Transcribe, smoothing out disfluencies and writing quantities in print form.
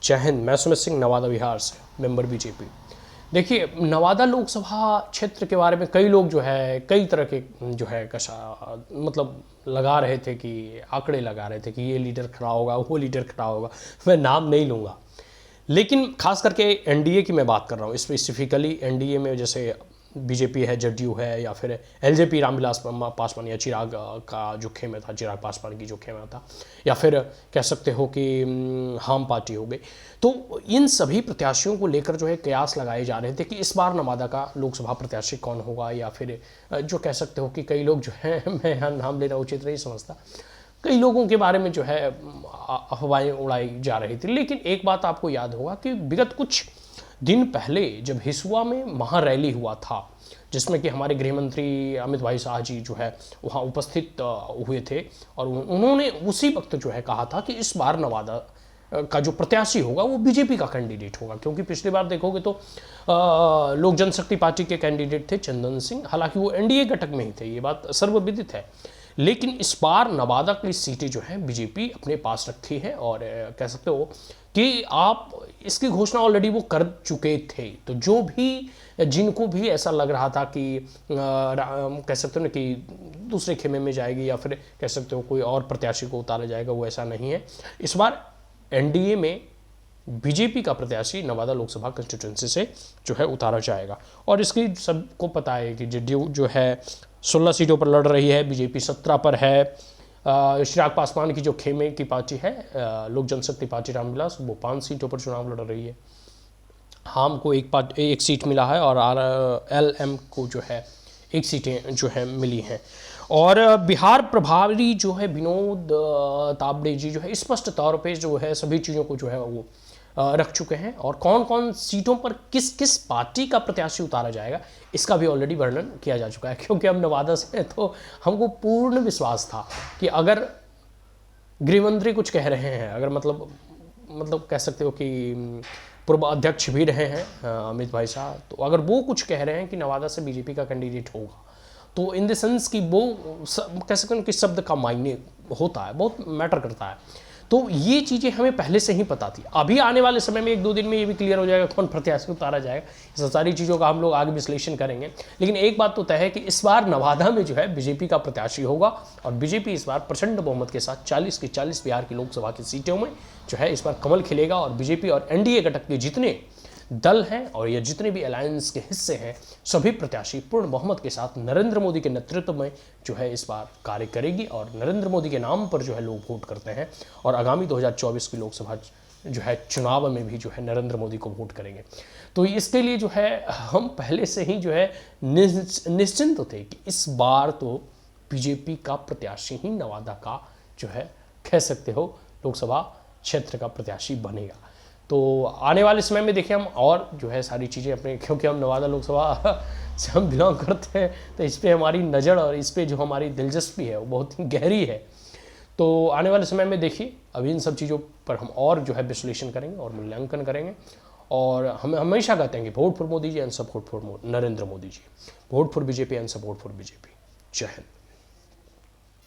जय हिंद। मैं सुमित सिंह, नवादा बिहार से, मेंबर बीजेपी। देखिए, नवादा लोकसभा क्षेत्र के बारे में कई लोग जो है कई तरह के जो है कशा मतलब लगा रहे थे कि आंकड़े लगा रहे थे कि ये लीडर खड़ा होगा, वो लीडर खड़ा होगा। मैं नाम नहीं लूँगा, लेकिन खास करके एनडीए की मैं बात कर रहा हूँ। स्पेसिफिकली एनडीए में जैसे बीजेपी है, जदयू है, या फिर एलजेपी रामविलास पासवान या चिराग का जो खेमे था, चिराग पासवान की जो खेमा था, या फिर कह सकते हो कि हम पार्टी हो गई। तो इन सभी प्रत्याशियों को लेकर जो है कयास लगाए जा रहे थे कि इस बार नवादा का लोकसभा प्रत्याशी कौन होगा, या फिर जो कह सकते हो कि कई लोग जो है मैं यहाँ नाम लेना उचित नहीं समझता, कई लोगों के बारे में जो है अफवाहें उड़ाई जा रही थी। लेकिन एक बात आपको याद होगा कि विगत कुछ दिन पहले जब हिसुआ में महारैली हुआ था, जिसमें कि हमारे गृह मंत्री अमित भाई शाह जी जो है वहाँ उपस्थित हुए थे, और उन्होंने उसी वक्त जो है कहा था कि इस बार नवादा का जो प्रत्याशी होगा वो बीजेपी का कैंडिडेट होगा। क्योंकि पिछली बार देखोगे तो लोक जनशक्ति पार्टी के कैंडिडेट थे चंदन सिंह, हालांकि वो एनडीए घटक में ही थे, ये बात सर्वविदित है। लेकिन इस बार नवादा की सीटें जो है बीजेपी अपने पास रखी है, और कह सकते हो कि आप इसकी घोषणा ऑलरेडी वो कर चुके थे। तो जो भी जिनको भी ऐसा लग रहा था कि कह सकते हो ना कि दूसरे खेमे में जाएगी, या फिर कह सकते हो कोई और प्रत्याशी को उतारा जाएगा, वो ऐसा नहीं है। इस बार एनडीए में बीजेपी का प्रत्याशी नवादा लोकसभा कंस्टिट्यूंसी से जो है उतारा जाएगा। और इसकी सबको पता है कि जदयू जो है 16 सीटों पर लड़ रही है, बीजेपी 17 पर है। चिराग पासवान की जो खेमे की पार्टी है लोक जनशक्ति पार्टी रामविलास, वो 5 सीटों पर चुनाव लड़ रही है। हम को एक सीट मिला है, और RLM को जो है 1 सीटें जो है मिली हैं। और बिहार प्रभारी जो है विनोद तावड़े जी जो है स्पष्ट तौर पे जो है सभी चीज़ों को जो है वो रख चुके हैं, और कौन कौन सीटों पर किस किस पार्टी का प्रत्याशी उतारा जाएगा इसका भी ऑलरेडी वर्णन किया जा चुका है। क्योंकि हम नवादा से हैं तो हमको पूर्ण विश्वास था कि अगर गृहमंत्री कुछ कह रहे हैं, अगर मतलब कह सकते हो कि पूर्व अध्यक्ष भी रहे हैं अमित भाई शाह, तो अगर वो कुछ कह रहे हैं कि नवादा से बीजेपी का कैंडिडेट होगा, तो इन द सेंस कि वो कह सकते हैं कि शब्द का मायने होता है, बहुत मैटर करता है। तो ये चीज़ें हमें पहले से ही पता थी। अभी आने वाले समय में 1-2 दिन में ये भी क्लियर हो जाएगा कौन प्रत्याशी उतारा जाएगा। इस सारी चीज़ों का हम लोग आगे विश्लेषण करेंगे। लेकिन एक बात तो तय है कि इस बार नवादा में जो है बीजेपी का प्रत्याशी होगा, और बीजेपी इस बार प्रचंड बहुमत के साथ 40 की 40 बिहार की लोकसभा की सीटों में जो है इस बार कमल खिलेगा। और बीजेपी और एनडीए घटक के जितने दल हैं और ये जितने भी अलायंस के हिस्से हैं, सभी प्रत्याशी पूर्ण बहुमत के साथ नरेंद्र मोदी के नेतृत्व में जो है इस बार कार्य करेगी, और नरेंद्र मोदी के नाम पर जो है लोग वोट करते हैं, और आगामी 2024 की लोकसभा जो है चुनाव में भी जो है नरेंद्र मोदी को वोट करेंगे। तो इसके लिए जो है हम पहले से ही जो है निश्चिंत थे कि इस बार तो बीजेपी का प्रत्याशी ही नवादा का जो है कह सकते हो लोकसभा क्षेत्र का प्रत्याशी बनेगा। तो आने वाले समय में देखिए हम और जो है सारी चीज़ें अपने, क्योंकि हम नवादा लोकसभा से हम बिलोंग करते हैं, तो इस पर हमारी नज़र और इस पर जो हमारी दिलचस्पी है वो बहुत ही गहरी है। तो आने वाले समय में देखिए अभी इन सब चीज़ों पर हम और जो है विश्लेषण करेंगे और मूल्यांकन करेंगे। और हम हमेशा कहते हैं कि vote for Modi ji and support for Narendra Modi ji, vote for BJP and support for BJP. जय हिंद।